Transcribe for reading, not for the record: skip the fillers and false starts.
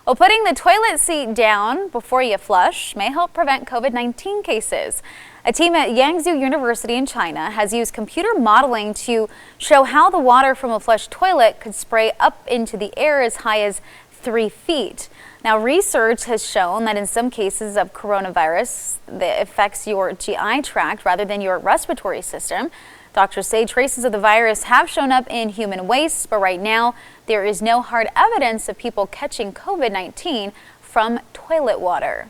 Well, putting the toilet seat down before you flush may help prevent COVID-19 cases. A team at Yangzhou University in China has used computer modeling to show how the water from a flushed toilet could spray up into the air as high as 3 feet. Now, research has shown that in some cases of coronavirus that affects your GI tract rather than your respiratory system. Doctors say traces of the virus have shown up in human waste, but right now there is no hard evidence of people catching COVID-19 from toilet water.